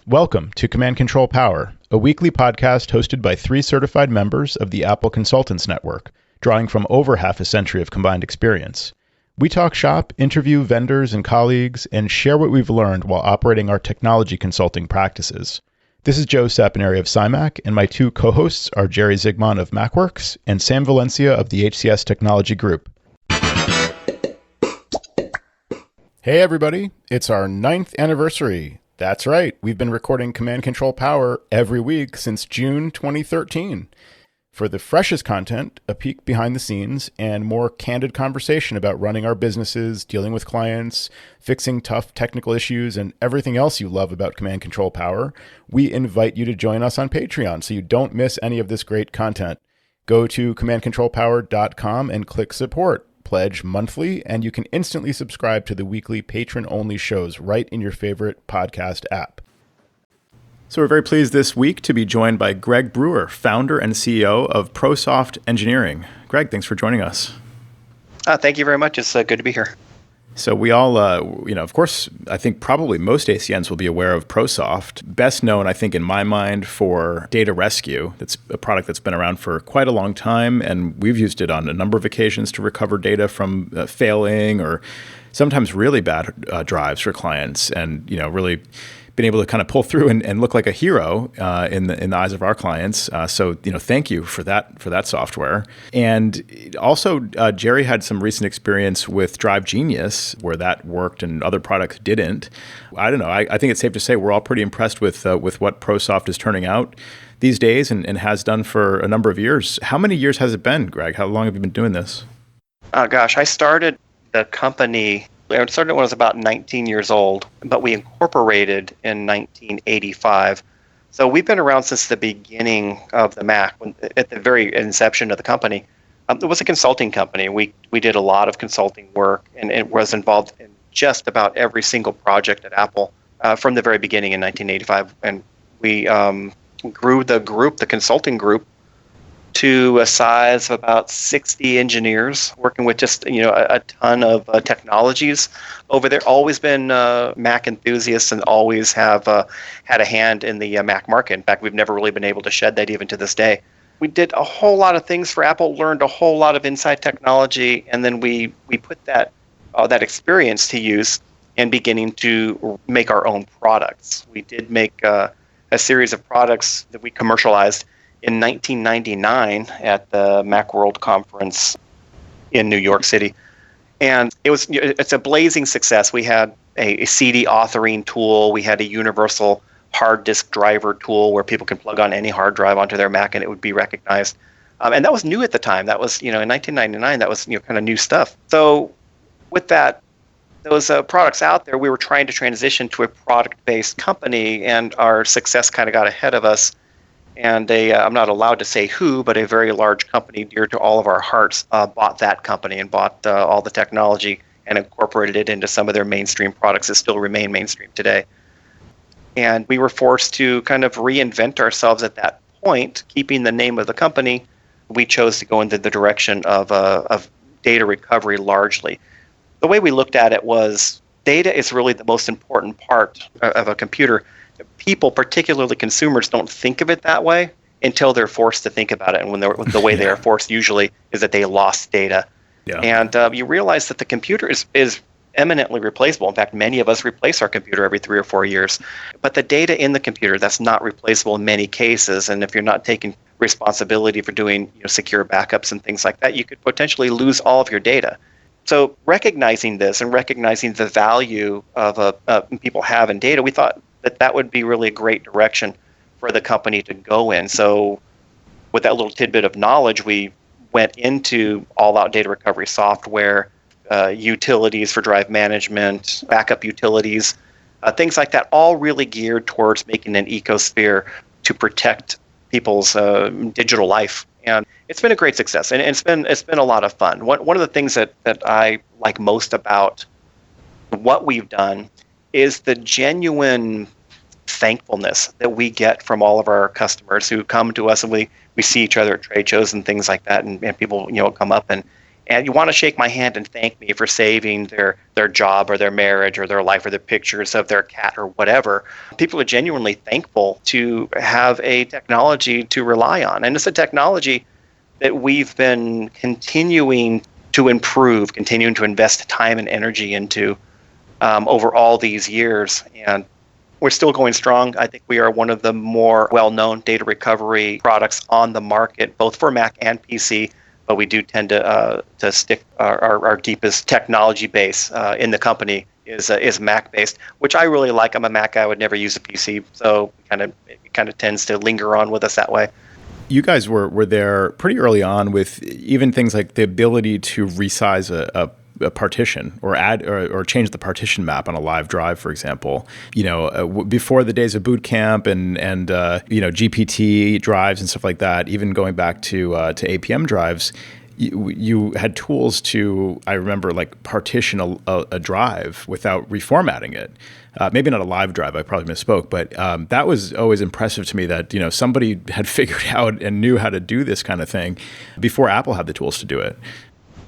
Welcome to Command Control Power, a weekly podcast hosted by 3 certified members of the Apple Consultants Network, drawing from over half a century of combined experience. We talk shop, interview vendors and colleagues, and share what we've learned while operating our technology consulting practices. This is Joe Saponare of CyMac, and my 2 co-hosts are Jerry Zigmont of MacWorks and Sam Valencia of the HCS Technology Group. Hey everybody, it's our 9th anniversary. That's right, we've been recording Command Control Power every week since June 2013. For the freshest content, a peek behind the scenes, and more candid conversation about running our businesses, dealing with clients, fixing tough technical issues, and everything else you love about Command Control Power, we invite you to join us on Patreon so you don't miss any of this great content. Go to commandcontrolpower.com and click support. Pledge monthly, and you can instantly subscribe to the weekly patron-only shows right in your favorite podcast app. So we're very pleased this week to be joined by Greg Brewer, founder and CEO of Prosoft Engineering. Greg, thanks for joining us. Thank you very much. It's good to be here. So we all, of course, I think probably most ACNs will be aware of Prosoft. Best known, I think, in my mind, for data rescue. That's a product that's been around for quite a long time, and we've used it on a number of occasions to recover data from failing or sometimes really bad drives for clients, and really been able to kind of pull through and look like a hero in the eyes of our clients. So thank you for that software. And also, Jerry had some recent experience with Drive Genius where that worked and other products didn't. I don't know. I think it's safe to say we're all pretty impressed with what Prosoft is turning out these days and has done for a number of years. How many years has it been, Greg? How long have you been doing this? I started the company. I started when I was about 19 years old, but we incorporated in 1985. So we've been around since the beginning of the Mac, at the very inception of the company. It was a consulting company. We did a lot of consulting work, and it was involved in just about every single project at Apple from the very beginning in 1985. And we grew the consulting group, to a size of about 60 engineers working with just a ton of technologies over there. Always been Mac enthusiasts and always have had a hand in the Mac market. In fact, we've never really been able to shed that even to this day. We did a whole lot of things for Apple, learned a whole lot of inside technology, and then we put that experience to use in beginning to make our own products. We did make a series of products that we commercialized in 1999 at the Macworld conference in New York City. And it's a blazing success. We had a CD authoring tool. We had a universal hard disk driver tool where people can plug on any hard drive onto their Mac and it would be recognized. And that was new at the time. That was, in 1999, that was, kind of new stuff. So with those products out there, we were trying to transition to a product-based company, and our success kind of got ahead of us. And I'm not allowed to say who, but a very large company dear to all of our hearts bought that company and bought all the technology and incorporated it into some of their mainstream products that still remain mainstream today. And we were forced to kind of reinvent ourselves at that point, keeping the name of the company. We chose to go into the direction of data recovery largely. The way we looked at it was data is really the most important part of a computer. People, particularly consumers, don't think of it that way until they're forced to think about it. And the way they are forced usually is that they lost data. Yeah. And you realize that the computer is eminently replaceable. In fact, many of us replace our computer every 3 or 4 years. But the data in the computer, that's not replaceable in many cases. And if you're not taking responsibility for doing secure backups and things like that, you could potentially lose all of your data. So recognizing this and recognizing the value of people have in data, we thought that would be really a great direction for the company to go in. So with that little tidbit of knowledge, we went into all-out data recovery software, utilities for drive management, backup utilities, things like that, all really geared towards making an ecosphere to protect people's digital life. And it's been a great success, and it's been a lot of fun. One of the things that I like most about what we've done is the genuine thankfulness that we get from all of our customers who come to us, and we see each other at trade shows and things like that, and people come up and and you want to shake my hand and thank me for saving their job or their marriage or their life or the pictures of their cat or whatever. People are genuinely thankful to have a technology to rely on. And it's a technology that we've been continuing to improve, continuing to invest time and energy into over all these years. And we're still going strong. I think we are one of the more well-known data recovery products on the market, both for Mac and PC. But we do tend to stick our deepest technology base in the company is Mac-based, which I really like. I'm a Mac guy. I would never use a PC, so it kind of tends to linger on with us that way. You guys were there pretty early on with even things like the ability to resize a partition or add or change the partition map on a live drive, for example. Before the days of Boot Camp and GPT drives and stuff like that, even going back to APM drives, you had tools to, I remember, like partition a drive without reformatting it. Maybe not a live drive, I probably misspoke, but that was always impressive to me that somebody had figured out and knew how to do this kind of thing before Apple had the tools to do it.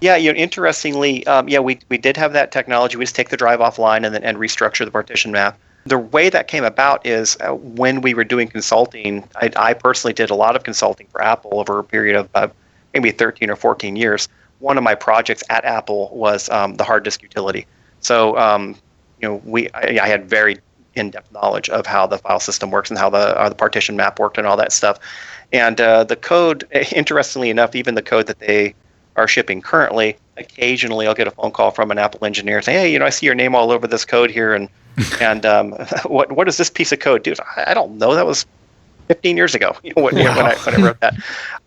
Yeah, interestingly, we did have that technology. We just take the drive offline and restructure the partition map. The way that came about is when we were doing consulting, I personally did a lot of consulting for Apple over a period of maybe 13 or 14 years. One of my projects at Apple was the hard disk utility. So, I had very in-depth knowledge of how the file system works and how the partition map worked and all that stuff. And the code, interestingly enough, even the code that they are shipping currently, occasionally I'll get a phone call from an Apple engineer saying, hey, I see your name all over this code here, and what does this piece of code do? I don't know. That was 15 years ago when I wrote that.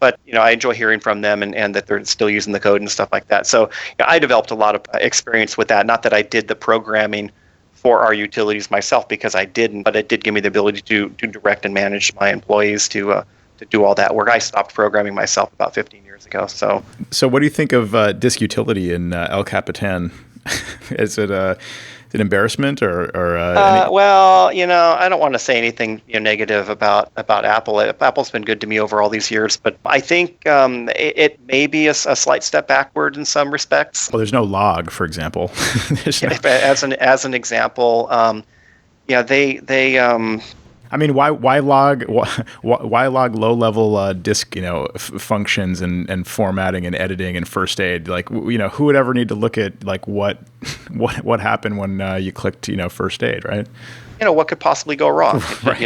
But I enjoy hearing from them and that they're still using the code and stuff like that. So I developed a lot of experience with that. Not that I did the programming for our utilities myself, because I didn't, but it did give me the ability to direct and manage my employees to do all that work. I stopped programming myself about 15 years ago. So what do you think of disk utility in El Capitan? Is it an embarrassment or well, I don't want to say anything negative about Apple. Apple's been good to me over all these years, but I think it may be a slight step backward in some respects. Well, there's no log, for example. As an example, they I mean, why log low-level disk functions and formatting and editing and first aid? Like, who would ever need to look at like what happened when you clicked first aid, right? What could possibly go wrong? Right.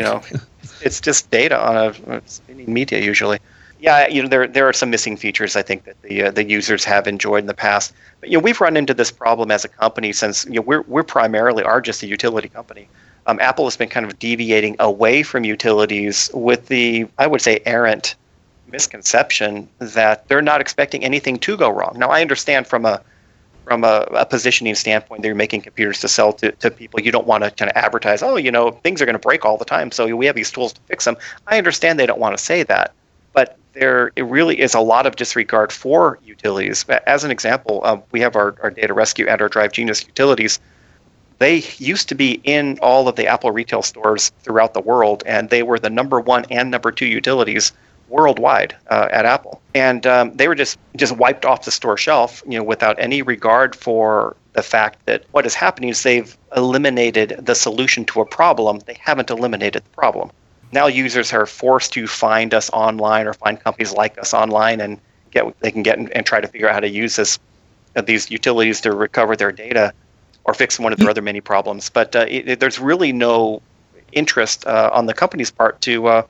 It's just data on a spinning media usually. Yeah, there are some missing features I think that the users have enjoyed in the past. But we've run into this problem as a company since we're primarily just a utility company. Apple has been kind of deviating away from utilities with the, I would say, errant misconception that they're not expecting anything to go wrong. Now, I understand from a positioning standpoint, they're making computers to sell to people. You don't want to kind of advertise, things are going to break all the time, so we have these tools to fix them. I understand they don't want to say that, but it really is a lot of disregard for utilities. As an example, we have our Data Rescue and our Drive Genius utilities. They used to be in all of the Apple retail stores throughout the world, and they were the number 1 and number 2 utilities worldwide at Apple. And they were just wiped off the store shelf, without any regard for the fact that what is happening is they've eliminated the solution to a problem. They haven't eliminated the problem. Now users are forced to find us online or find companies like us online and they can get and try to figure out how to use these utilities to recover their data or fix one of their other many problems. But there's really no interest on the company's part to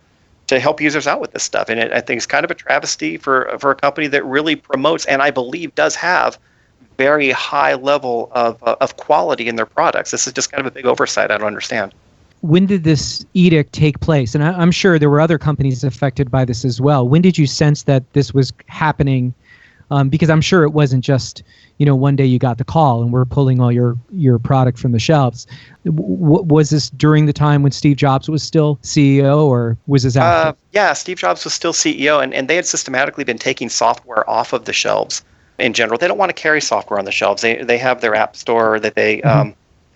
help users out with this stuff. And I think it's kind of a travesty for a company that really promotes, and I believe does have, very high level of quality in their products. This is just kind of a big oversight I don't understand. When did this edict take place? And I'm sure there were other companies affected by this as well. When did you sense that this was happening? Because I'm sure it wasn't just, one day you got the call and we're pulling all your product from the shelves. Was this during the time when Steve Jobs was still CEO, or was this after? Yeah, Steve Jobs was still CEO, and they had systematically been taking software off of the shelves in general. They don't want to carry software on the shelves. They have their app store that they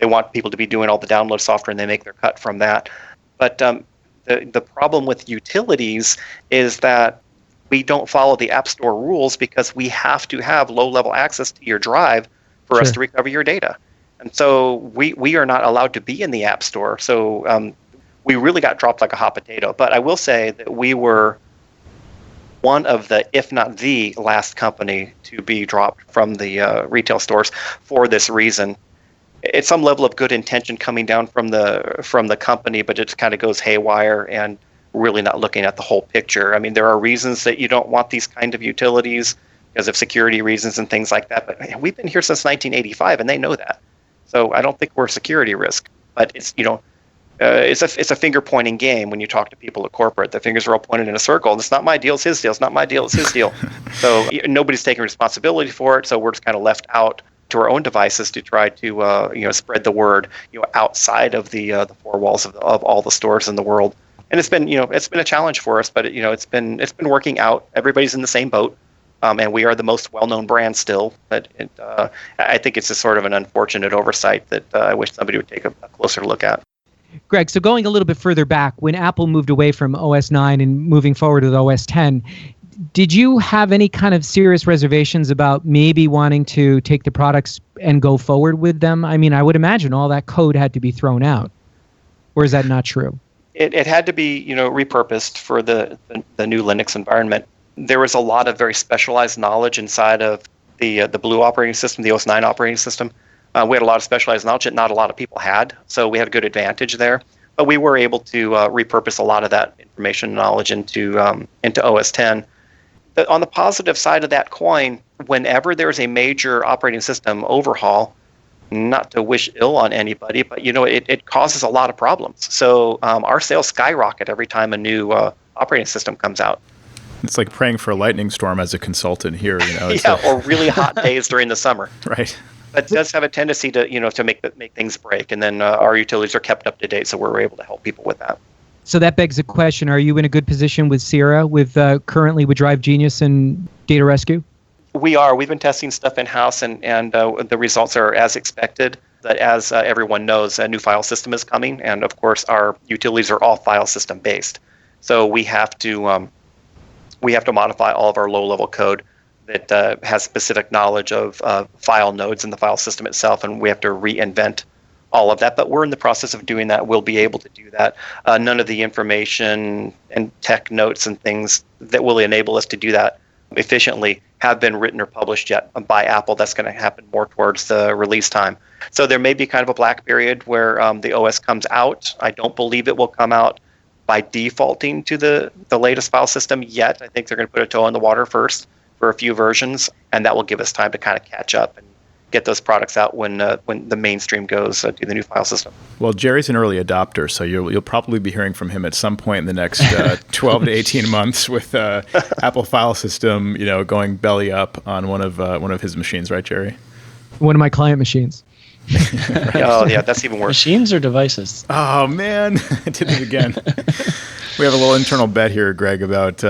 want people to be doing all the download software, and they make their cut from that. But the problem with utilities is that we don't follow the App Store rules because we have to have low-level access to your drive for us to recover your data. And so we are not allowed to be in the App Store. So we really got dropped like a hot potato. But I will say that we were one of the, if not the last company to be dropped from the retail stores for this reason. It's some level of good intention coming down from the company, but it kind of goes haywire and really not looking at the whole picture. I mean, there are reasons that you don't want these kind of utilities because of security reasons and things like that. But we've been here since 1985, and they know that. So I don't think we're a security risk. But it's it's a finger pointing game when you talk to people at corporate. The fingers are all pointed in a circle. It's not my deal. It's his deal. It's not my deal. It's his deal. So nobody's taking responsibility for it. So we're just kind of left out to our own devices to try to spread the word outside of the four walls of all the stores in the world. And it's been a challenge for us, but it's been working out. Everybody's in the same boat, and we are the most well-known brand still. But I think it's just sort of an unfortunate oversight that I wish somebody would take a closer look at. Greg, so going a little bit further back, when Apple moved away from OS 9 and moving forward with OS 10, did you have any kind of serious reservations about maybe wanting to take the products and go forward with them? I mean, I would imagine all that code had to be thrown out. Or is that not true? It had to be repurposed for the new Linux environment. There was a lot of very specialized knowledge inside of the Blue operating system, the OS 9 operating system. We had a lot of specialized knowledge that not a lot of people had, so we had a good advantage there. But we were able to repurpose a lot of that information and knowledge into OS 10. On the positive side of that coin, whenever there's a major operating system overhaul, not to wish ill on anybody, but it causes a lot of problems. So our sales skyrocket every time a new operating system comes out. It's like praying for a lightning storm as a consultant here. Or really hot days during the summer. Right. But it does have a tendency to make things break, and then our utilities are kept up to date, so we're able to help people with that. So that begs the question: are you in a good position with Sierra, currently with Drive Genius and Data Rescue? We are. We've been testing stuff in-house, and the results are as expected. That as everyone knows, a new file system is coming, and of course our utilities are all file system based. So we have to modify all of our low-level code that has specific knowledge of file nodes in the file system itself, and we have to reinvent all of that. But we're in the process of doing that. We'll be able to do that. None of the information and tech notes and things that will enable us to do that efficiently have been written or published yet by Apple. That's going to happen more towards the release time. So there may be kind of a black period where the OS comes out. I don't believe it will come out by defaulting to the latest file system yet. I think they're going to put a toe in the water first for a few versions, and that will give us time to kind of catch up and get those products out when the mainstream goes to the new file system. Well, Jerry's an early adopter, so you'll probably be hearing from him at some point in the next 12 to 18 months with Apple file system, going belly up on one of his machines, right, Jerry? One of my client machines. Oh yeah, that's even worse. Machines or devices? Oh man, I did it again. We have a little internal bet here, Greg, about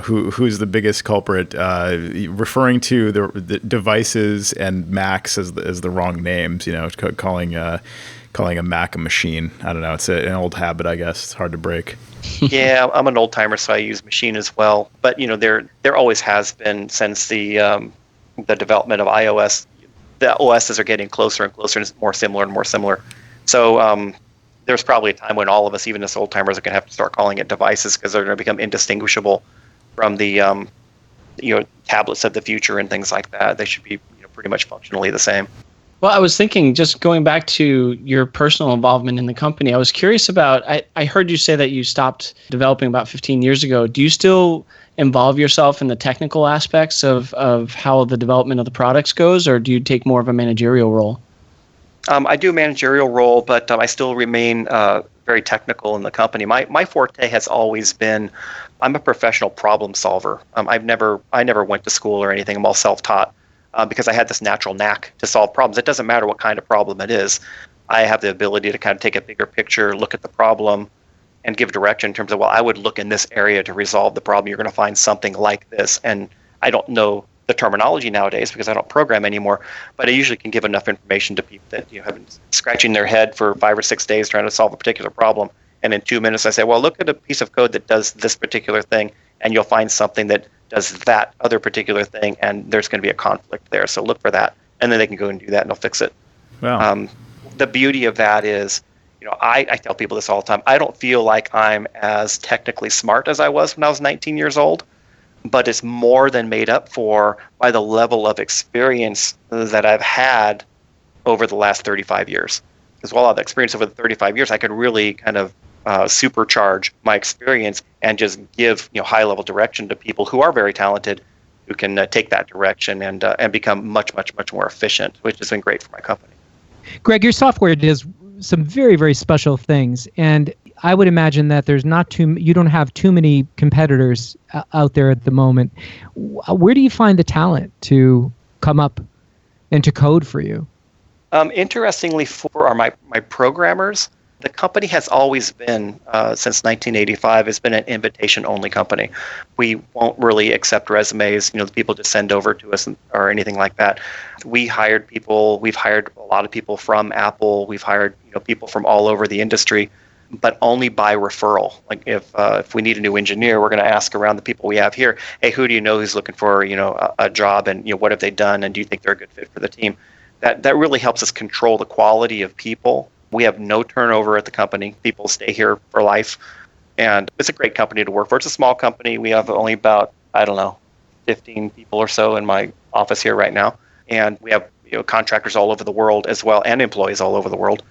who's the biggest culprit, referring to the devices and Macs as the wrong names. Calling a Mac a machine. I don't know. It's an old habit, I guess. It's hard to break. Yeah, I'm an old timer, so I use machine as well. But there always has been since the development of iOS. The OSs are getting closer and closer, and it's more similar and more similar. So there's probably a time when all of us, even as old timers, are going to have to start calling it devices because they're going to become indistinguishable from the tablets of the future and things like that. They should be pretty much functionally the same. Well, I was thinking, just going back to your personal involvement in the company, I was curious about, I heard you say that you stopped developing about 15 years ago. Do you still involve yourself in the technical aspects of how the development of the products goes, or do you take more of a managerial role? I do a managerial role, but I still remain very technical in the company. My forte has always been, I'm a professional problem solver. I never went to school or anything. I'm all self-taught because I had this natural knack to solve problems. It doesn't matter what kind of problem it is. I have the ability to kind of take a bigger picture, look at the problem, and give direction in terms of, well, I would look in this area to resolve the problem. You're going to find something like this. And I don't know the terminology nowadays because I don't program anymore, but I usually can give enough information to people that have been scratching their head for 5 or 6 days trying to solve a particular problem. And in 2 minutes, I say, well, look at a piece of code that does this particular thing, and you'll find something that does that other particular thing, and there's going to be a conflict there. So look for that, and then they can go and do that, and they'll fix it. Wow. The beauty of that is, I tell people this all the time. I don't feel like I'm as technically smart as I was when I was 19 years old, but it's more than made up for by the level of experience that I've had over the last 35 years. Because while I've experience over the 35 years, I could really kind of supercharge my experience and just give high-level direction to people who are very talented, who can take that direction and become much, much, much more efficient, which has been great for my company. Greg, your software does some very, very special things, and I would imagine that you don't have too many competitors out there at the moment. Where do you find the talent to come up and to code for you? Interestingly, for my programmers, the company has always been, since 1985, has been an invitation-only company. We won't really accept resumes, the people just send over to us or anything like that. We hired people. We've hired a lot of people from Apple. We've hired people from all over the industry, but only by referral. Like if we need a new engineer, we're going to ask around the people we have here, hey, who do you know who's looking for a job, and what have they done, and do you think they're a good fit for the team? That really helps us control the quality of people. We have no turnover at the company. People stay here for life, and it's a great company to work for. It's a small company. We have only about 15 people or so in my office here right now, and we have contractors all over the world as well, and employees all over the world.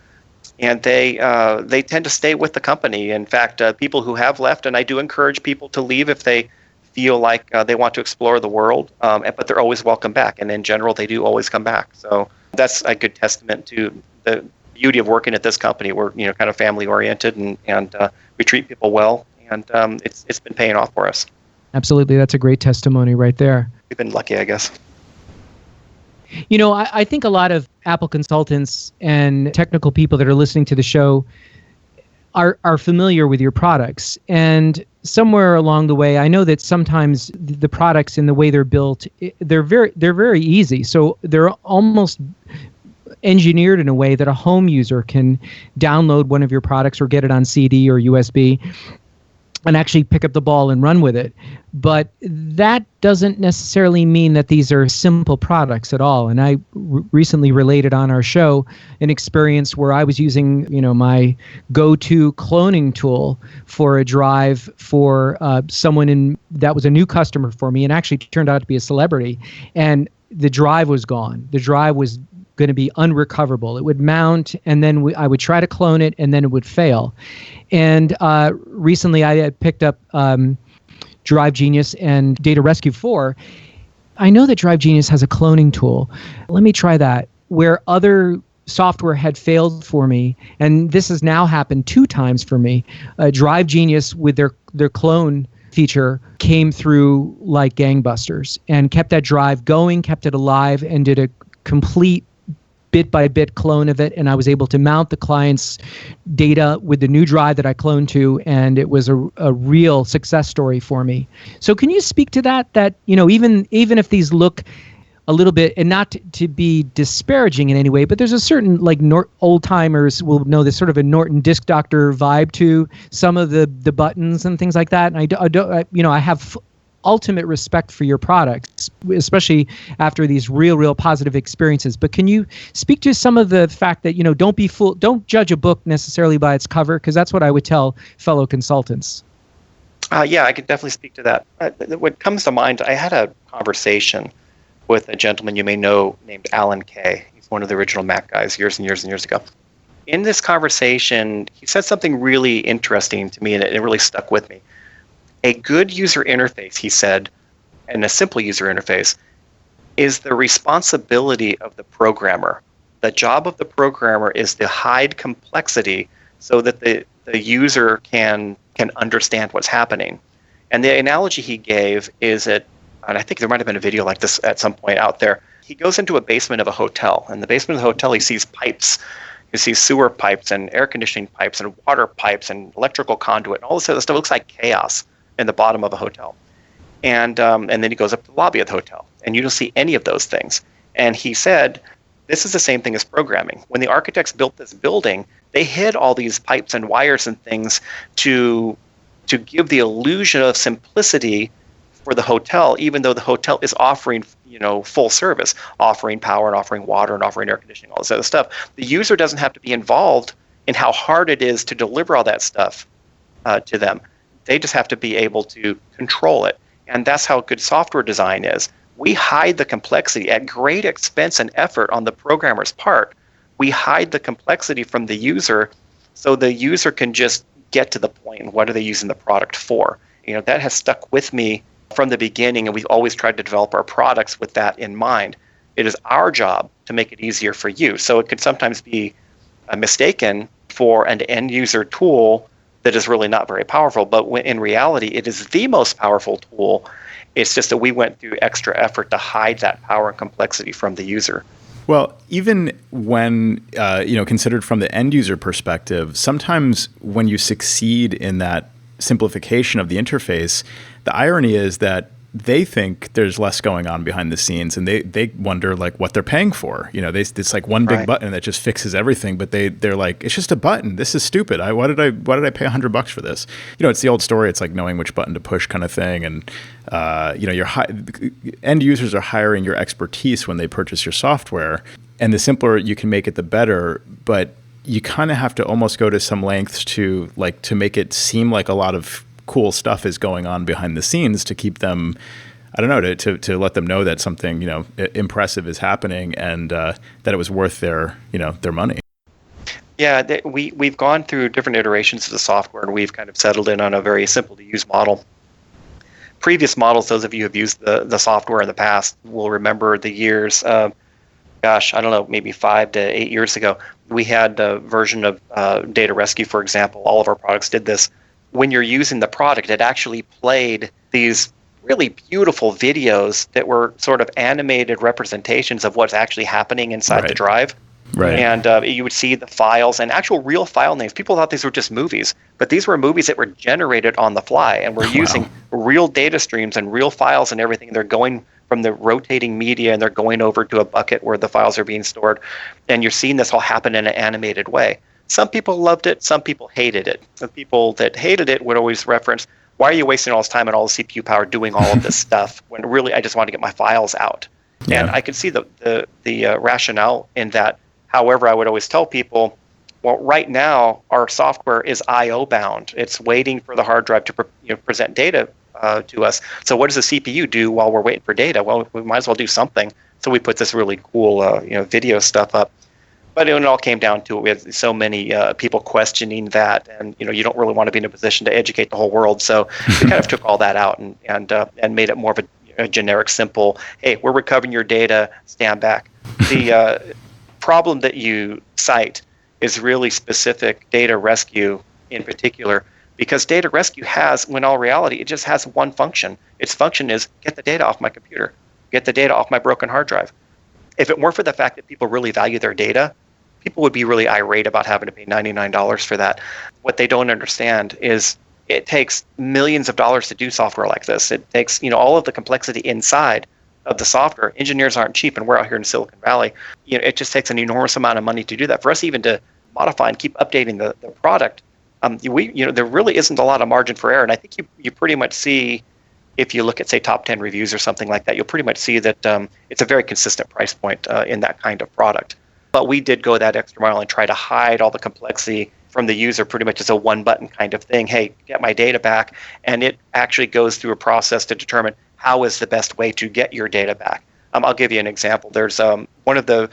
And they tend to stay with the company. In fact, people who have left, and I do encourage people to leave if they feel like they want to explore the world, but they're always welcome back. And in general, they do always come back. So that's a good testament to the beauty of working at this company. We're kind of family oriented, and we treat people well, and it's been paying off for us. Absolutely, that's a great testimony right there. We've been lucky, I guess. I think a lot of Apple consultants and technical people that are listening to the show are familiar with your products. And somewhere along the way, I know that sometimes the products and the way they're built, they're very easy. So they're almost engineered in a way that a home user can download one of your products or get it on CD or USB and actually pick up the ball and run with it. But that doesn't necessarily mean that these are simple products at all. And I recently related on our show an experience where I was using, my go-to cloning tool for a drive for someone that was a new customer for me, and actually turned out to be a celebrity. And the drive was gone. The drive was going to be unrecoverable. It would mount, and then I would try to clone it, and then it would fail. And recently I had picked up Drive Genius and Data Rescue 4. I know that Drive Genius has a cloning tool. Let me try that. Where other software had failed for me, and this has now happened 2 times for me, Drive Genius with their clone feature came through like gangbusters and kept that drive going, kept it alive, and did a complete bit-by-bit clone of it, and I was able to mount the client's data with the new drive that I cloned to, and it was a real success story for me. So can you speak to that even if these look a little bit, and not to be disparaging in any way, but there's a certain, old-timers will know this sort of a Norton Disc Doctor vibe to some of the buttons and things like that, and I have ultimate respect for your products, especially after these real positive experiences. But can you speak to some of the fact that, don't be fooled, don't judge a book necessarily by its cover, because that's what I would tell fellow consultants. Yeah, I could definitely speak to that. What comes to mind, I had a conversation with a gentleman you may know named Alan Kay. He's one of the original Mac guys years and years and years ago. In this conversation, he said something really interesting to me, and it really stuck with me. A good user interface, he said, and a simple user interface, is the responsibility of the programmer. The job of the programmer is to hide complexity so that the user can understand what's happening. And the analogy he gave is that, and I think there might have been a video like this at some point out there, he goes into a basement of a hotel. In the basement of the hotel, he sees pipes. He sees sewer pipes and air conditioning pipes and water pipes and electrical conduit and all this other stuff. It looks like chaos in the bottom of a hotel. And then he goes up to the lobby of the hotel, and you don't see any of those things. And he said, this is the same thing as programming. When the architects built this building, they hid all these pipes and wires and things to give the illusion of simplicity for the hotel, even though the hotel is offering, full service, offering power and offering water and offering air conditioning, all this other stuff. The user doesn't have to be involved in how hard it is to deliver all that stuff to them. They just have to be able to control it. And that's how good software design is. We hide the complexity at great expense and effort on the programmer's part. We hide the complexity from the user so the user can just get to the point and what are they using the product for. That has stuck with me from the beginning, and we've always tried to develop our products with that in mind. It is our job to make it easier for you. So it could sometimes be mistaken for an end user tool that is really not very powerful, but in reality, it is the most powerful tool. It's just that we went through extra effort to hide that power and complexity from the user. Well, even when, considered from the end user perspective, sometimes when you succeed in that simplification of the interface, the irony is that they think there's less going on behind the scenes, and they wonder like what they're paying for. It's like one big button that just fixes everything, but they're like, it's just a button. This is stupid. Why did I pay $100 for this? It's the old story. It's like knowing which button to push kind of thing. And end users are hiring your expertise when they purchase your software, and the simpler you can make it, the better. But you kind of have to almost go to some lengths to make it seem like a lot of cool stuff is going on behind the scenes to keep them, I don't know, to let them know that something, impressive is happening, and that it was worth their money. Yeah, we've gone through different iterations of the software, and we've kind of settled in on a very simple to use model. Previous models, those of you who have used the software in the past will remember the years, I don't know, maybe 5 to 8 years ago, we had a version of Data Rescue, for example. All of our products did this. When you're using the product, it actually played these really beautiful videos that were sort of animated representations of what's actually happening inside the drive. Right. And you would see the files and actual real file names. People thought these were just movies, but these were movies that were generated on the fly, and we're using real data streams and real files and everything. They're going from the rotating media, and they're going over to a bucket where the files are being stored. And you're seeing this all happen in an animated way. Some people loved it. Some people hated it. The people that hated it would always reference, why are you wasting all this time and all the CPU power doing all of this stuff when really I just want to get my files out? Yeah. And I could see the rationale in that. However, I would always tell people, well, right now our software is I/O bound. It's waiting for the hard drive to present data to us. So what does the CPU do while we're waiting for data? Well, we might as well do something. So we put this really cool video stuff up. But when it all came down to it, we had so many people questioning that, and you don't really want to be in a position to educate the whole world. So we kind of took all that out and made it more of a generic, simple, hey, we're recovering your data, stand back. The problem that you cite is really specific Data Rescue in particular, because Data Rescue has, when all reality, it just has one function. Its function is get the data off my computer, get the data off my broken hard drive. If it weren't for the fact that people really value their data, people would be really irate about having to pay $99 for that. What they don't understand is it takes millions of dollars to do software like this. It takes all of the complexity inside of the software. Engineers aren't cheap, and we're out here in Silicon Valley. It just takes an enormous amount of money to do that. For us even to modify and keep updating the product, there really isn't a lot of margin for error. And I think you pretty much see, if you look at, say, top 10 reviews or something like that, you'll pretty much see that it's a very consistent price point in that kind of product. But we did go that extra mile and try to hide all the complexity from the user pretty much as a one-button kind of thing. Hey, get my data back. And it actually goes through a process to determine how is the best way to get your data back. I'll give you an example. There's one of the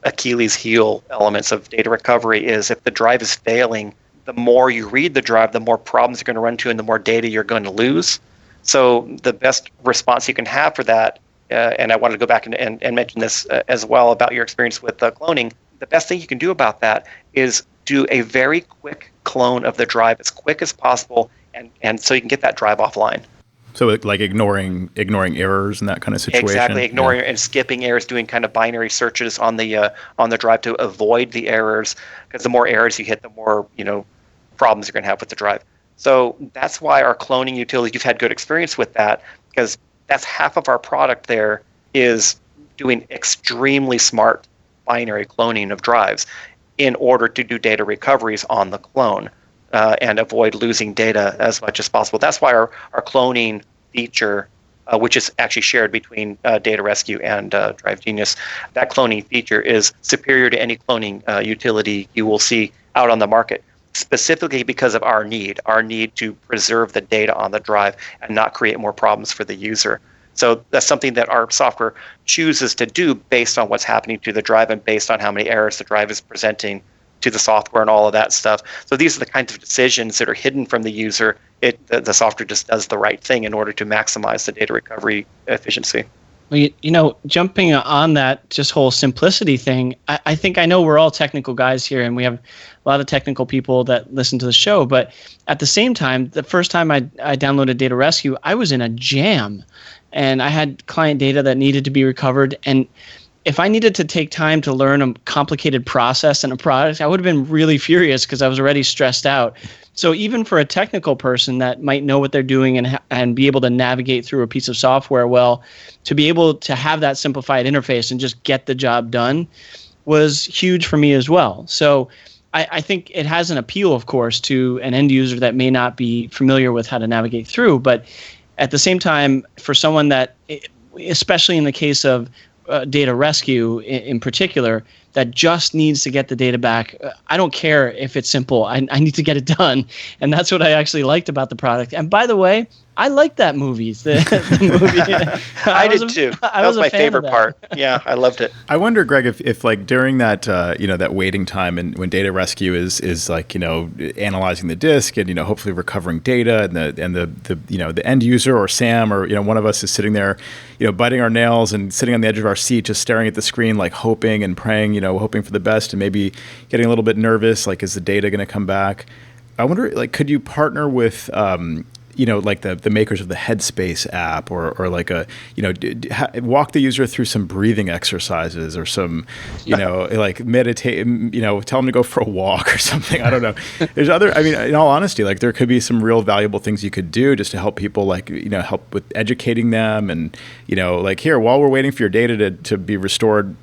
Achilles heel elements of data recovery is if the drive is failing, the more you read the drive, the more problems you're going to run into and the more data you're going to lose. So the best response you can have for that, and I wanted to go back and mention this as well about your experience with cloning, the best thing you can do about that is do a very quick clone of the drive as quick as possible, and so you can get that drive offline. So like ignoring errors and that kind of situation? Exactly, ignoring and skipping errors, doing kind of binary searches on the drive to avoid the errors, because the more errors you hit, the more problems you're going to have with the drive. So that's why our cloning utility, you've had good experience with that, because that's half of our product there is doing extremely smart binary cloning of drives in order to do data recoveries on the clone and avoid losing data as much as possible. That's why our cloning feature which is actually shared between Data Rescue and Drive Genius. That cloning feature is superior to any cloning utility you will see out on the market, specifically because of our need to preserve the data on the drive and not create more problems for the user. So that's something that our software chooses to do based on what's happening to the drive and based on how many errors the drive is presenting to the software and all of that stuff. So these are the kinds of decisions that are hidden from the user. The software just does the right thing in order to maximize the data recovery efficiency. Well, jumping on that just whole simplicity thing, I think I know we're all technical guys here and we have a lot of technical people that listen to the show, but at the same time, the first time I downloaded Data Rescue, I was in a jam and I had client data that needed to be recovered. And if I needed to take time to learn a complicated process and a product, I would have been really furious because I was already stressed out. So even for a technical person that might know what they're doing and be able to navigate through a piece of software well, to be able to have that simplified interface and just get the job done was huge for me as well. So I think it has an appeal, of course, to an end user that may not be familiar with how to navigate through. But at the same time, for someone that, especially in the case of Data Rescue in particular, that just needs to get the data back. I don't care if it's simple. I need to get it done. And that's what I actually liked about the product. And by the way, I liked that movie. The movie. I did too. That was my favorite part. Yeah, I loved it. I wonder, Greg, if like during that that waiting time and when Data Rescue is like analyzing the disk and hopefully recovering data and the end user or Sam or one of us is sitting there biting our nails and sitting on the edge of our seat just staring at the screen like hoping and praying hoping for the best and maybe getting a little bit nervous like is the data going to come back. I wonder like could you partner with like the makers of the Headspace app or like walk the user through some breathing exercises or some, like meditate, tell them to go for a walk or something. I don't know. There's in all honesty, like there could be some real valuable things you could do just to help people like, help with educating them and, like here, while we're waiting for your data to be restored,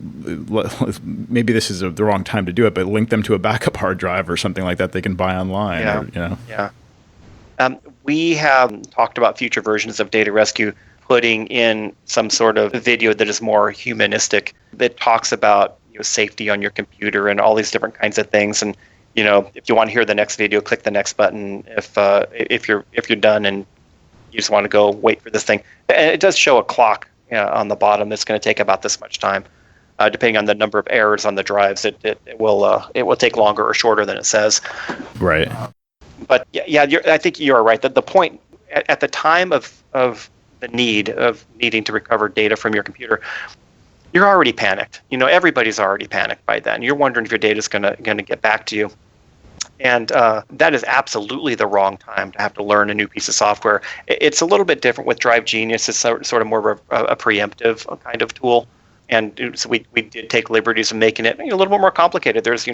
maybe this is the wrong time to do it, but link them to a backup hard drive or something like that they can buy online. Yeah. Yeah. We have talked about future versions of Data Rescue putting in some sort of video that is more humanistic, that talks about safety on your computer and all these different kinds of things. And if you want to hear the next video, click the next button. If you're done and you just want to go wait for this thing, and it does show a clock on the bottom that's going to take about this much time, depending on the number of errors on the drives. It will take longer or shorter than it says. Right. But yeah, I think you're right. That the point at the time of the needing to recover data from your computer, you're already panicked. Everybody's already panicked by then. You're wondering if your data is gonna get back to you, and that is absolutely the wrong time to have to learn a new piece of software. It's a little bit different with Drive Genius. It's sort of more of a preemptive kind of tool, and so we did take liberties of making it a little bit more complicated. There's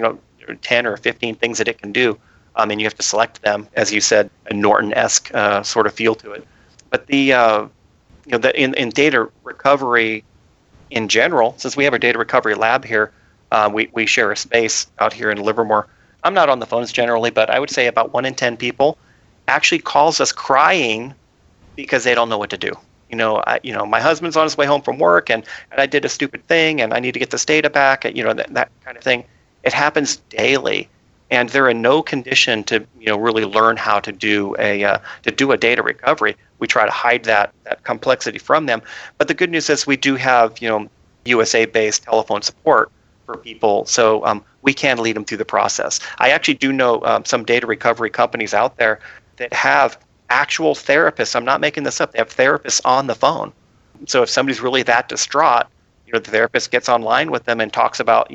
10 or 15 things that it can do. And you have to select them, as you said, a Norton-esque sort of feel to it. But in data recovery in general, since we have a data recovery lab here, we share a space out here in Livermore. I'm not on the phones generally, but I would say about 1 in 10 people actually calls us crying because they don't know what to do. My husband's on his way home from work, and I did a stupid thing, and I need to get this data back. That kind of thing. It happens daily. And they're in no condition to really learn how to do a data recovery. We try to hide that complexity from them. But the good news is we do have USA-based telephone support for people, so we can lead them through the process. I actually do know some data recovery companies out there that have actual therapists. I'm not making this up. They have therapists on the phone. So if somebody's really that distraught, the therapist gets online with them and talks about,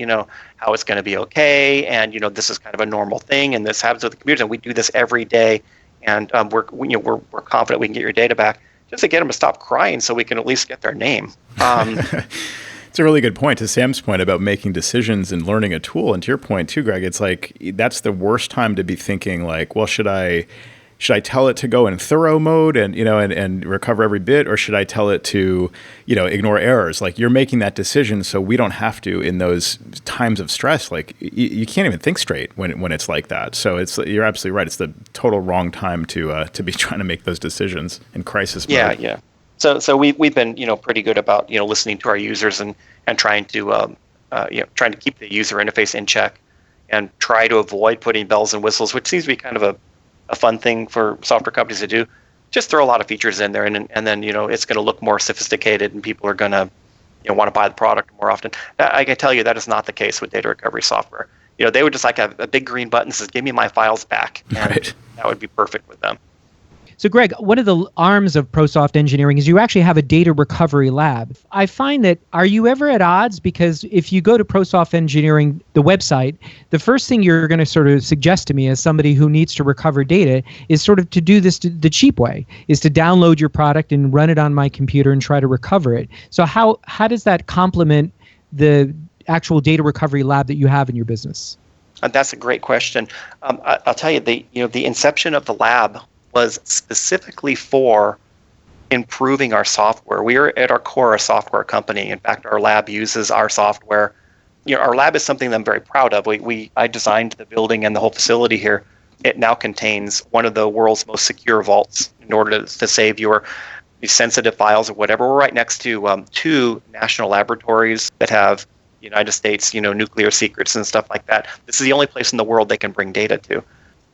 how it's going to be okay, and this is kind of a normal thing, and this happens with the computers, and we do this every day, and we're confident we can get your data back, just to get them to stop crying, so we can at least get their name. It's a really good point. To Sam's point about making decisions and learning a tool, and to your point too, Greg, it's like that's the worst time to be thinking like, well, should I tell it to go in thorough mode and recover every bit, or should I tell it to ignore errors? Like you're making that decision, so we don't have to in those times of stress. Like you can't even think straight when it's like that. So you're absolutely right. It's the total wrong time to be trying to make those decisions in crisis mode. Yeah. So we've been pretty good about listening to our users and trying to trying to keep the user interface in check and try to avoid putting bells and whistles, which seems to be kind of a fun thing for software companies to do. Just throw a lot of features in there, and then it's going to look more sophisticated, and people are going to want to buy the product more often. I can tell you that is not the case with data recovery software. They would just like a big green button that says, "Give me my files back," and Right. that would be perfect with them. So, Greg, one of the arms of Prosoft Engineering is you actually have a data recovery lab. I find that, are you ever at odds? Because if you go to Prosoft Engineering, the website, the first thing you're going to sort of suggest to me as somebody who needs to recover data is sort of to do this the cheap way, is to download your product and run it on my computer and try to recover it. So how does that complement the actual data recovery lab that you have in your business? That's a great question. I'll tell you, the inception of the lab was specifically for improving our software. We are at our core a software company. In fact, our lab uses our software. Our lab is something that I'm very proud of. I designed the building and the whole facility here. It now contains one of the world's most secure vaults in order to save your sensitive files or whatever. We're right next to two national laboratories that have United States, nuclear secrets and stuff like that. This is the only place in the world they can bring data to.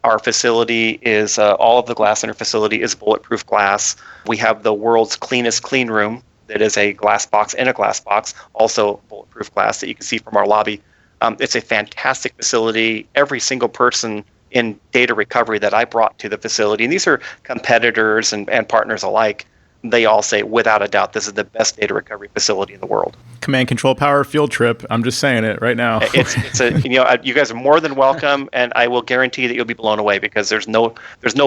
Our facility is, all of the glass in our facility is bulletproof glass. We have the world's cleanest clean room that is a glass box in a glass box, also bulletproof glass that you can see from our lobby. It's a fantastic facility. Every single person in data recovery that I brought to the facility, and these are competitors and partners alike, they all say, without a doubt, this is the best data recovery facility in the world. Command Control Power field trip. I'm just saying it right now. You guys are more than welcome, and I will guarantee that you'll be blown away because there's no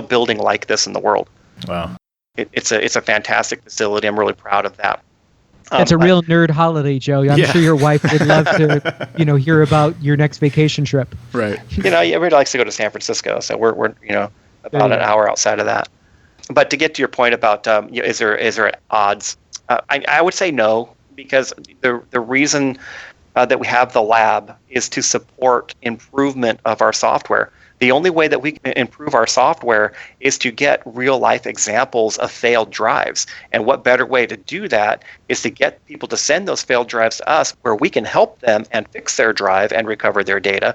building like this in the world. Wow. It's a fantastic facility. I'm really proud of that. That's a real nerd holiday, Joe. I'm sure your wife would love to, hear about your next vacation trip. Right. Everybody likes to go to San Francisco, so we're about an hour outside of that. But to get to your point about is there odds? I would say no, because the reason that we have the lab is to support improvement of our software. The only way that we can improve our software is to get real-life examples of failed drives. And what better way to do that is to get people to send those failed drives to us where we can help them and fix their drive and recover their data.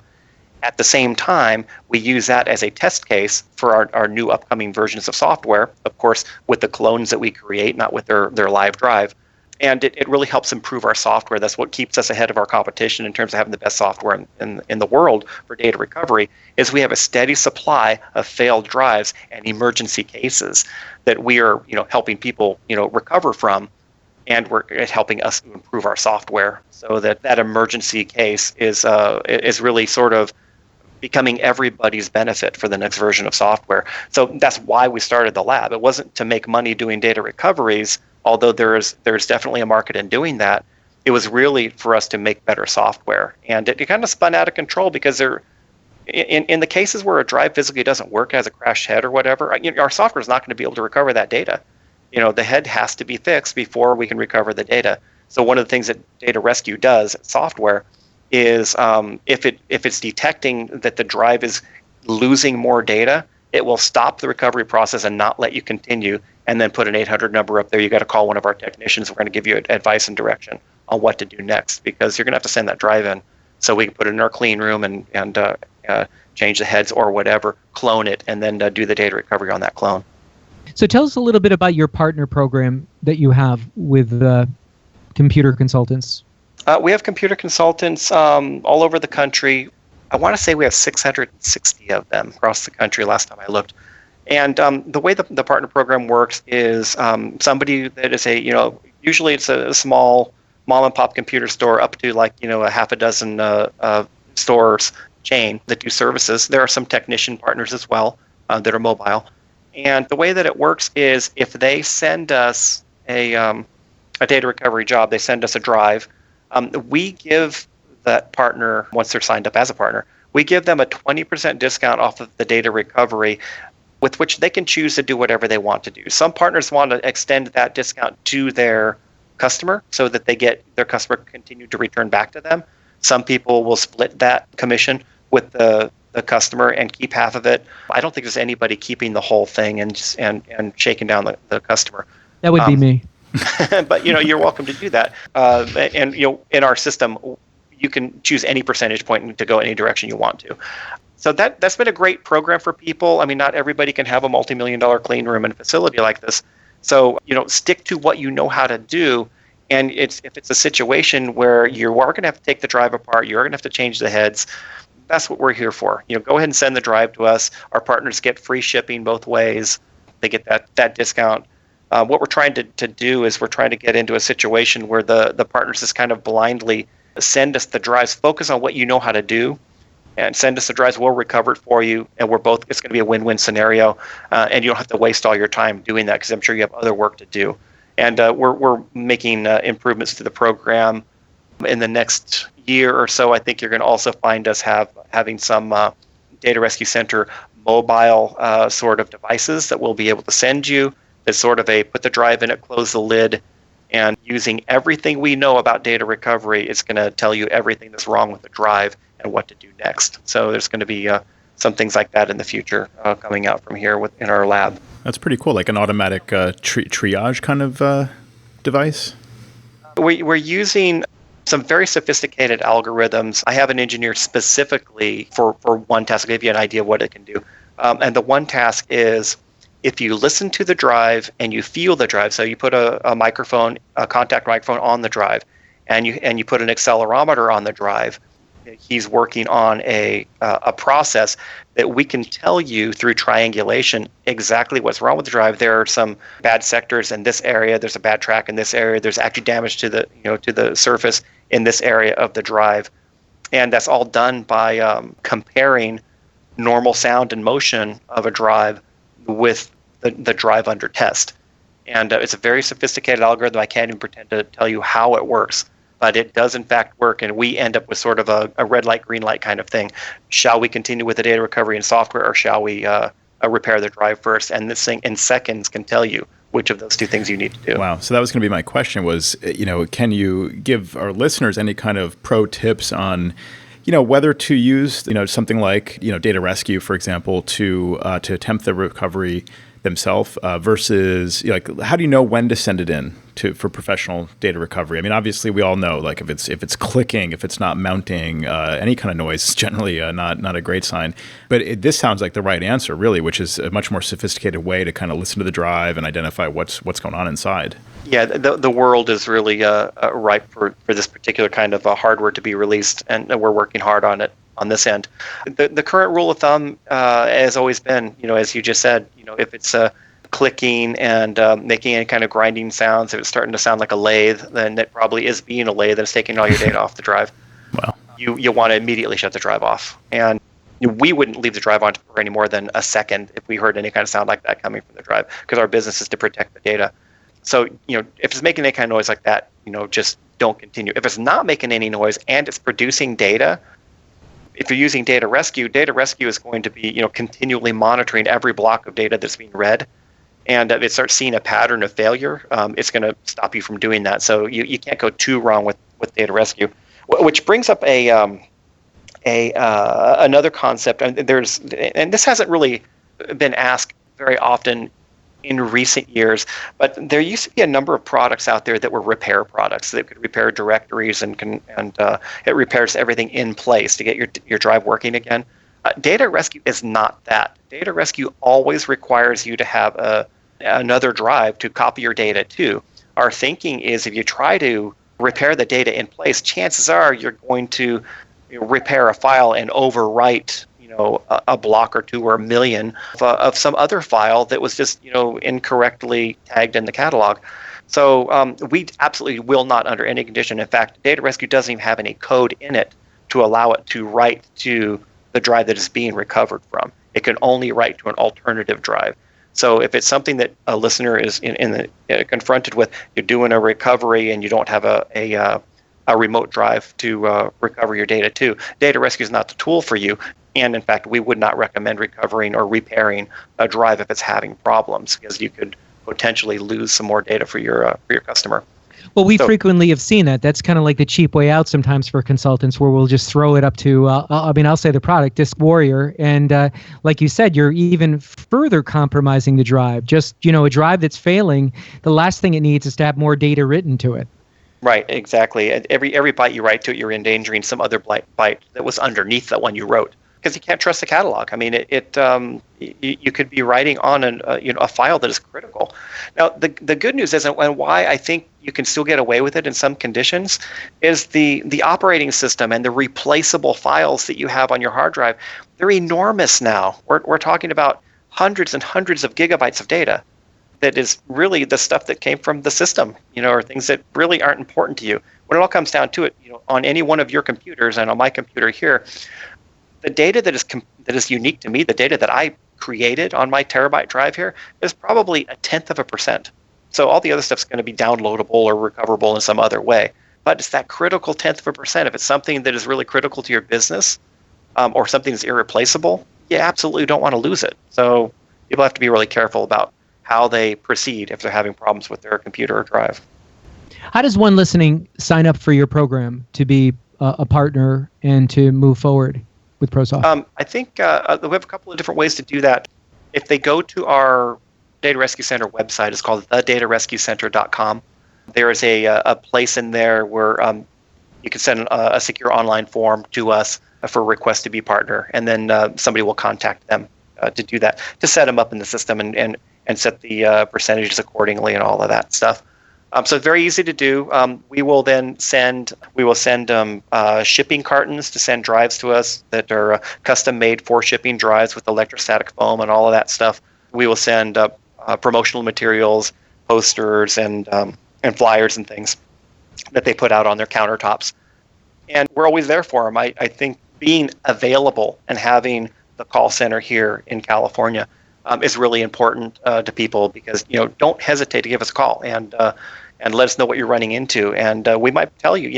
At the same time, we use that as a test case for our new upcoming versions of software, of course, with the clones that we create, not with their live drive. And it really helps improve our software. That's what keeps us ahead of our competition in terms of having the best software in the world for data recovery, is we have a steady supply of failed drives and emergency cases that we are helping people recover from, and we're helping us improve our software so that emergency case is really sort of becoming everybody's benefit for the next version of software. So that's why we started the lab. It wasn't to make money doing data recoveries, although there's definitely a market in doing that. It was really for us to make better software. And it kind of spun out of control because in the cases where a drive physically doesn't work, has a crashed head or whatever, our software is not going to be able to recover that data. The head has to be fixed before we can recover the data. So one of the things that Data Rescue does, software, is if it's detecting that the drive is losing more data, it will stop the recovery process and not let you continue, and then put an 800 number up there. You got to call one of our technicians. We're going to give you advice and direction on what to do next, because you're going to have to send that drive in. So we can put it in our clean room and change the heads or whatever, clone it, and then do the data recovery on that clone. So tell us a little bit about your partner program that you have with computer consultants. We have computer consultants all over the country. I want to say we have 660 of them across the country last time I looked. And the way the partner program works is somebody that is usually it's a small mom and pop computer store up to a half a dozen stores chain that do services. There are some technician partners as well that are mobile. And the way that it works is if they send us a data recovery job, they send us a drive, we give that partner, once they're signed up as a partner, we give them a 20% discount off of the data recovery, with which they can choose to do whatever they want to do. Some partners want to extend that discount to their customer so that they get their customer continue to return back to them. Some people will split that commission with the customer and keep half of it. I don't think there's anybody keeping the whole thing and shaking down the customer. That would be me. but you're welcome to do that. And in our system, you can choose any percentage point to go any direction you want to. So that's been a great program for people. I mean, not everybody can have a multi-million-dollar clean room in a facility like this. So stick to what you know how to do. And if it's a situation where you are going to have to take the drive apart, you're going to have to change the heads. That's what we're here for. Go ahead and send the drive to us. Our partners get free shipping both ways. They get that discount. What we're trying to do is we're trying to get into a situation where the partners just kind of blindly send us the drives, focus on what you know how to do, and send us the drives. We'll recover it for you, and it's going to be a win-win scenario, and you don't have to waste all your time doing that because I'm sure you have other work to do. And we're making improvements to the program. In the next year or so, I think you're going to also find us having some Data Rescue Center mobile sort of devices that we'll be able to send you. It's sort of put the drive in it, close the lid, and using everything we know about data recovery, it's going to tell you everything that's wrong with the drive and what to do next. So there's going to be some things like that in the future coming out from here in our lab. That's pretty cool, like an automatic triage kind of device? We're using some very sophisticated algorithms. I have an engineer specifically for one task. I'll give you an idea of what it can do. And the one task is, if you listen to the drive and you feel the drive, so you put a microphone, a contact microphone on the drive, and you put an accelerometer on the drive, he's working on a process that we can tell you through triangulation exactly what's wrong with the drive. There are some bad sectors in this area. There's a bad track in this area. There's actually damage to the surface in this area of the drive, and that's all done by comparing normal sound and motion of a drive with the drive under test. And it's a very sophisticated algorithm. I can't even pretend to tell you how it works, but it does in fact work, and we end up with sort of a red light, green light kind of thing. Shall we continue with the data recovery and software, or shall we repair the drive first? And this thing in seconds can tell you which of those two things you need to do. Wow. So that was going to be my question was, can you give our listeners any kind of pro tips on whether to use, something like, data rescue, for example, to attempt the recovery themselves versus how do you know when to send it in for professional data recovery? I mean, obviously we all know, like if it's clicking, if it's not mounting, any kind of noise is generally not a great sign. But this sounds like the right answer, really, which is a much more sophisticated way to kind of listen to the drive and identify what's going on inside. Yeah, the world is really ripe for this particular kind of hardware to be released, and we're working hard on it on this end. The current rule of thumb has always been, as you just said, if it's clicking and making any kind of grinding sounds, if it's starting to sound like a lathe, then it probably is being a lathe that's taking all your data off the drive. Wow. You want to immediately shut the drive off. And we wouldn't leave the drive on for any more than a second if we heard any kind of sound like that coming from the drive, because our business is to protect the data. So, if it's making any kind of noise like that, just don't continue. If it's not making any noise and it's producing data, if you're using data rescue is going to be, continually monitoring every block of data that's being read. And if it starts seeing a pattern of failure, it's going to stop you from doing that. So you can't go too wrong with data rescue, which brings up another concept. And this hasn't really been asked very often in recent years, but there used to be a number of products out there that were repair products that could repair directories and it repairs everything in place to get your drive working again. Data rescue is not that. Data rescue always requires you to have another drive to copy your data to. Our thinking is, if you try to repair the data in place, chances are you're going to repair a file and overwrite a block or two or a million of some other file that was just incorrectly tagged in the catalog. So we absolutely will not, under any condition. In fact, data rescue doesn't even have any code in it to allow it to write to the drive that is being recovered from. It can only write to an alternative drive. So if it's something that a listener is confronted with, you're doing a recovery and you don't have a remote drive to recover your data to, data rescue is not the tool for you. And in fact, we would not recommend recovering or repairing a drive if it's having problems, because you could potentially lose some more data for your customer. Well, we frequently have seen that. That's kind of like the cheap way out sometimes for consultants, where we'll just throw it up to, I'll say the product, Disk Warrior. And like you said, you're even further compromising the drive. Just, a drive that's failing, the last thing it needs is to have more data written to it. Right, exactly. And every byte you write to it, you're endangering some other byte that was underneath that one you wrote. Because you can't trust the catalog. I mean, you could be writing on a file that is critical. Now, the good news is, and why I think you can still get away with it in some conditions, is the operating system and the replaceable files that you have on your hard drive. They're enormous now. We're talking about hundreds and hundreds of gigabytes of data. That is really the stuff that came from the system, or things that really aren't important to you. When it all comes down to it, on any one of your computers and on my computer here, the data that is unique to me, the data that I created on my terabyte drive here, is probably 0.1%. So all the other stuff's going to be downloadable or recoverable in some other way. But it's that critical 0.1%. If it's something that is really critical to your business, or something that's irreplaceable, you absolutely don't want to lose it. So people have to be really careful about how they proceed if they're having problems with their computer or drive. How does one listening sign up for your program to be a partner and to move forward with Prosoft? I think we have a couple of different ways to do that. If they go to our Data Rescue Center website, it's called thedatarescuecenter.com. There is a place in there where you can send a secure online form to us for a request to be partner, and then somebody will contact them to do that, to set them up in the system and set the percentages accordingly and all of that stuff. So it's very easy to do. We will send shipping cartons to send drives to us that are custom made for shipping drives with electrostatic foam and all of that stuff. We will send promotional materials, posters, and flyers and things that they put out on their countertops. And we're always there for them. I think being available and having the call center here in California is really important to people, because don't hesitate to give us a call and let us know what you're running into, and we might tell you,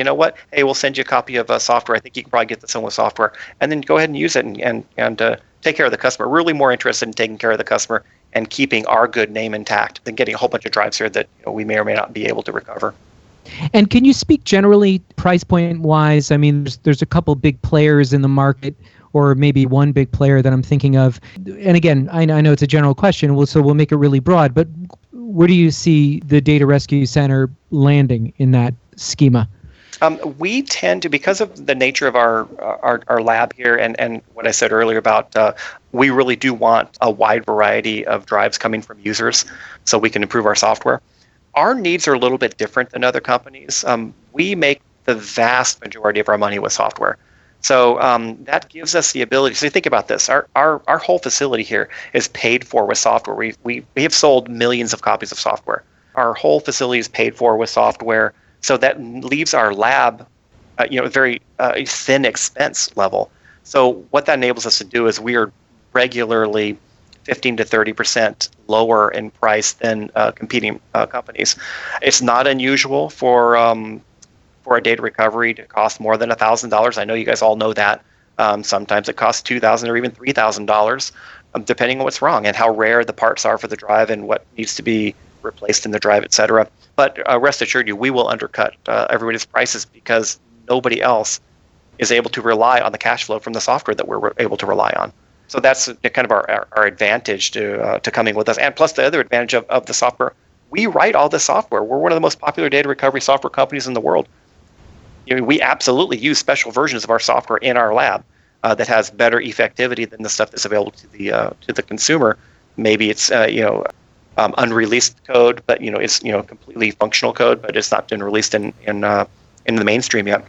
hey, we'll send you a copy of software. I think you can probably get this in with software, and then go ahead and use it and take care of the customer. We're really more interested in taking care of the customer and keeping our good name intact than getting a whole bunch of drives here that we may or may not be able to recover. And can you speak generally, price point wise? I mean, there's a couple big players in the market, or maybe one big player that I'm thinking of. And again, I know it's a general question, so we'll make it really broad, but where do you see the Data Rescue Center landing in that schema? We tend to, because of the nature of our lab here and what I said earlier about we really do want a wide variety of drives coming from users so we can improve our software. Our needs are a little bit different than other companies. We make the vast majority of our money with software. So that gives us the ability. So think about this. Our whole facility here is paid for with software. We have sold millions of copies of software. Our whole facility is paid for with software. So that leaves our lab, very thin expense level. So what that enables us to do is we are regularly 15 to 30% lower in price than competing companies. It's not unusual for a data recovery to cost more than $1,000. I know you guys all know that. Sometimes it costs $2,000 or even $3,000, depending on what's wrong and how rare the parts are for the drive and what needs to be replaced in the drive, et cetera. But rest assured we will undercut everybody's prices, because nobody else is able to rely on the cash flow from the software that we're able to rely on. So that's kind of our advantage to coming with us. And plus the other advantage of the software, we write all the software. We're one of the most popular data recovery software companies in the world. We absolutely use special versions of our software in our lab that has better effectivity than the stuff that's available to the consumer. Maybe it's unreleased code, but it's completely functional code, but it's not been released in the mainstream yet.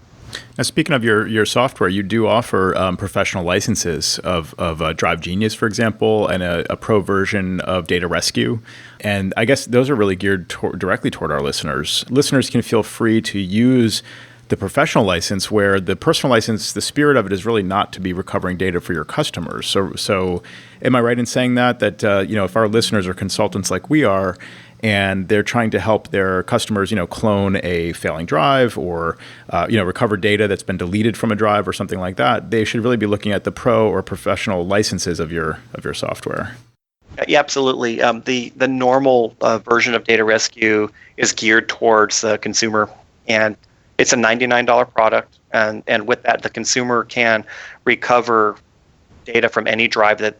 Now, speaking of your software, you do offer professional licenses of Drive Genius, for example, and a pro version of Data Rescue. And I guess those are really geared directly toward our listeners. Listeners can feel free to use the professional license, where the personal license, the spirit of it is really not to be recovering data for your customers. So am I right in saying that if our listeners are consultants like we are, and they're trying to help their customers, clone a failing drive or, recover data that's been deleted from a drive or something like that, they should really be looking at the pro or professional licenses of your software? Yeah, absolutely. The normal version of Data Rescue is geared towards the consumer, and it's a $99 product. And with that, the consumer can recover data from any drive that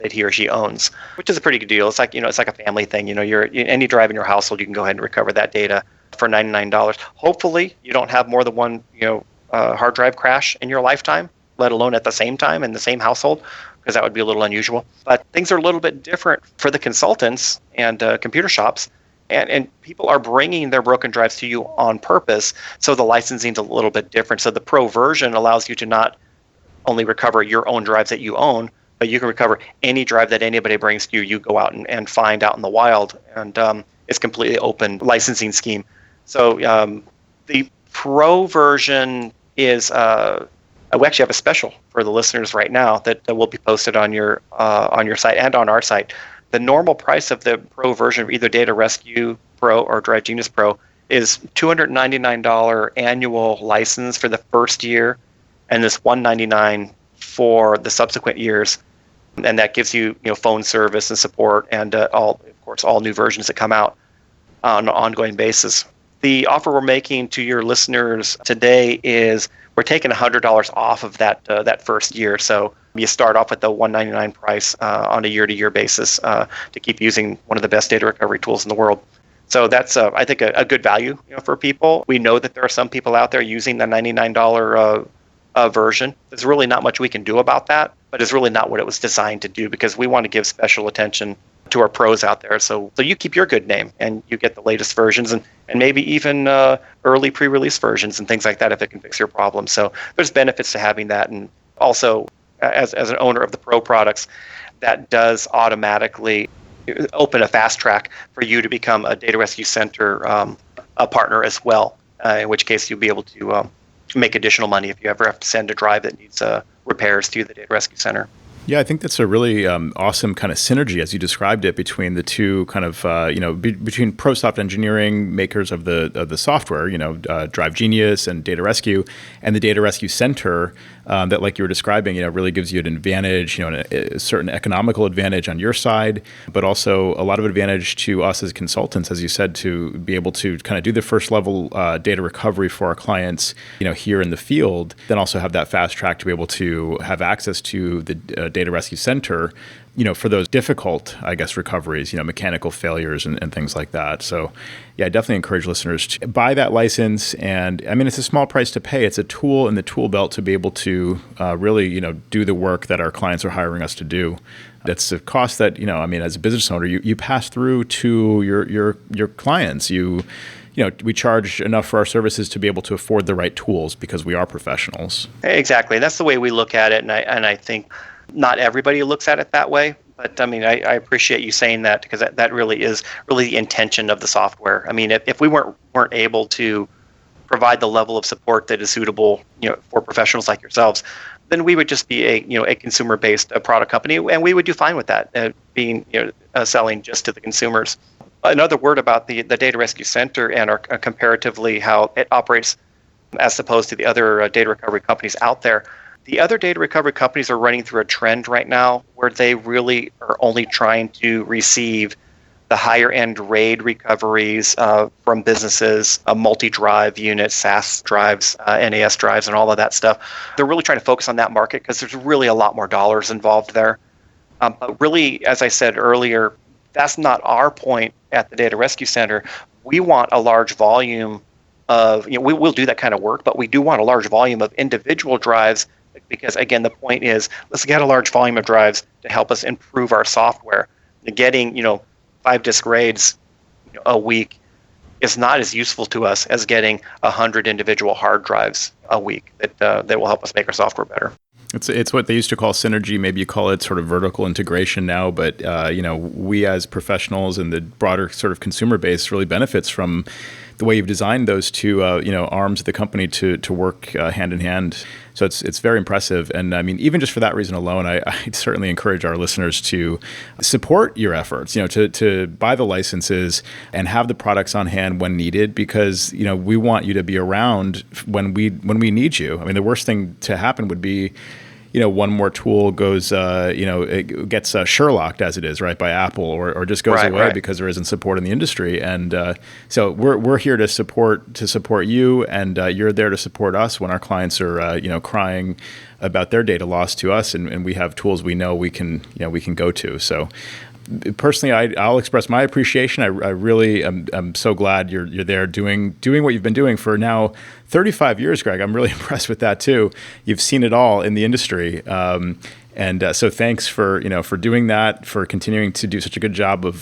he or she owns, which is a pretty good deal. It's like, it's like a family thing. Any drive in your household, you can go ahead and recover that data for $99. Hopefully, you don't have more than one, hard drive crash in your lifetime, let alone at the same time in the same household, because that would be a little unusual. But things are a little bit different for the consultants and computer shops. And people are bringing their broken drives to you on purpose, so the licensing is a little bit different. So the Pro version allows you to not only recover your own drives that you own, but you can recover any drive that anybody brings to you. You go out and find out in the wild, and it's completely open licensing scheme. So the Pro version is we actually have a special for the listeners right now that will be posted on your site and on our site. The normal price of the Pro version of either Data Rescue Pro or Drive Genius Pro is $299 annual license for the first year, and this $199 for the subsequent years, and that gives you phone service and support, and all new versions that come out on an ongoing basis. The offer we're making to your listeners today is we're taking $100 off of that first year. So you start off at the $199 price on a year-to-year basis to keep using one of the best data recovery tools in the world. So that's, I think, a good value for people. We know that there are some people out there using the $99 version. There's really not much we can do about that, but it's really not what it was designed to do, because we want to give special attention to our pros out there. So you keep your good name and you get the latest versions and maybe even early pre-release versions and things like that if it can fix your problem. So there's benefits to having that. And also, as an owner of the Pro products, that does automatically open a fast track for you to become a Data Rescue Center a partner as well, in which case you'll be able to make additional money if you ever have to send a drive that needs repairs to the Data Rescue Center. Yeah, I think that's a really awesome kind of synergy, as you described it, between the two kind of, between Prosoft Engineering, makers of the software, Drive Genius and Data Rescue, and the Data Rescue Center that, like you were describing, really gives you an advantage, a certain economical advantage on your side, but also a lot of advantage to us as consultants, as you said, to be able to kind of do the first level data recovery for our clients, here in the field, then also have that fast track to be able to have access to the Data Rescue Center, for those difficult, I guess, recoveries, mechanical failures and things like that. So, yeah, I definitely encourage listeners to buy that license. And I mean, it's a small price to pay. It's a tool in the tool belt to be able to really, do the work that our clients are hiring us to do. That's a cost that, as a business owner, you pass through to your clients. We charge enough for our services to be able to afford the right tools because we are professionals. Exactly. That's the way we look at it. And I think not everybody looks at it that way. But I mean, I appreciate you saying that, because that really is the intention of the software. I mean, if we weren't able to provide the level of support that is suitable, for professionals like yourselves, then we would just be a consumer-based product company, and we would do fine with that, being selling just to the consumers. Another word about the Data Rescue Center and our comparatively how it operates as opposed to the other data recovery companies out there. The other data recovery companies are running through a trend right now where they really are only trying to receive the higher end RAID recoveries from businesses, multi-drive units, SAS drives, NAS drives, and all of that stuff. They're really trying to focus on that market because there's really a lot more dollars involved there. But really, as I said earlier, that's not our point at the Data Rescue Center. We want a large volume of, we'll do that kind of work, but we do want a large volume of individual drives, because again, the point is, let's get a large volume of drives to help us improve our software. Getting 5 disk RAIDs a week is not as useful to us as getting 100 individual hard drives a week that will help us make our software better. It's what they used to call synergy. Maybe you call it sort of vertical integration now. But we as professionals and the broader sort of consumer base really benefits from the way you've designed those two arms of the company to work hand in hand. So it's very impressive. And I mean, even just for that reason alone, I certainly encourage our listeners to support your efforts, to buy the licenses and have the products on hand when needed, because, we want you to be around when we need you. I mean, the worst thing to happen would be, one more tool goes, it gets Sherlocked as it is, right, by Apple, or just goes away because there isn't support in the industry. And so we're here to support you, and you're there to support us when our clients are crying about their data loss to us, and we have tools we know we can go to. So personally, I'll express my appreciation. I really am so glad you're there doing what you've been doing for now 35 years, Greg. I'm really impressed with that too. You've seen it all in the industry. And so thanks for doing that, for continuing to do such a good job of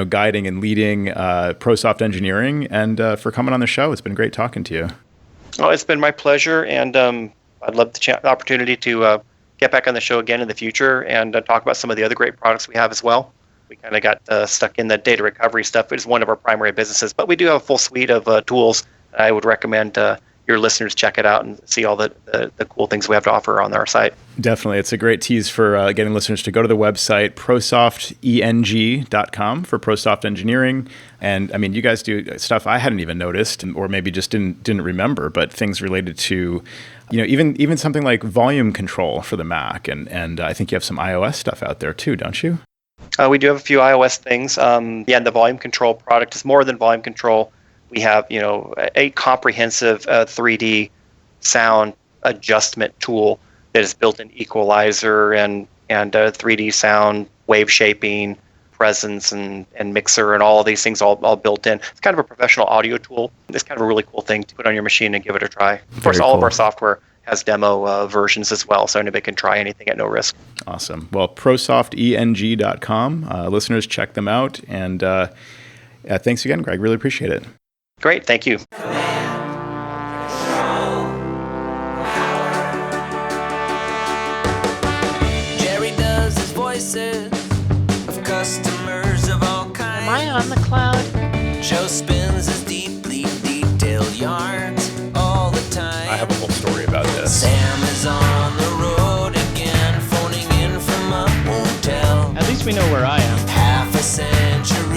guiding and leading Prosoft engineering, and for coming on the show. It's been great talking to you. Oh, it's been my pleasure, and I'd love the opportunity to get back on the show again in the future and talk about some of the other great products we have as well. We kind of got stuck in the data recovery stuff. It is one of our primary businesses, but we do have a full suite of tools. I would recommend your listeners check it out and see all the cool things we have to offer on our site. Definitely. It's a great tease for getting listeners to go to the website, prosofteng.com, for Prosoft Engineering. And I mean, you guys do stuff I hadn't even noticed, or maybe just didn't remember, but things related to, even something like volume control for the Mac. And I think you have some iOS stuff out there too, don't you? We do have a few iOS things. And the volume control product is more than volume control. We have, a comprehensive 3D sound adjustment tool that is built in equalizer and 3D sound, wave shaping, presence, and mixer, and all of these things all built in. It's kind of a professional audio tool. It's kind of a really cool thing to put on your machine and give it a try. Of course, all of our software has demo versions as well, so anybody can try anything at no risk. Awesome. Well, prosofteng.com. Listeners, check them out. And thanks again, Greg. Really appreciate it. Great. Thank you. Jerry does his voices of customers of all kinds. Am I on the cloud? Joe spins his deeply detailed yarns all the time. I have a whole story about this. Sam is on the road again, phoning in from a hotel. At least we know where I am. Half a century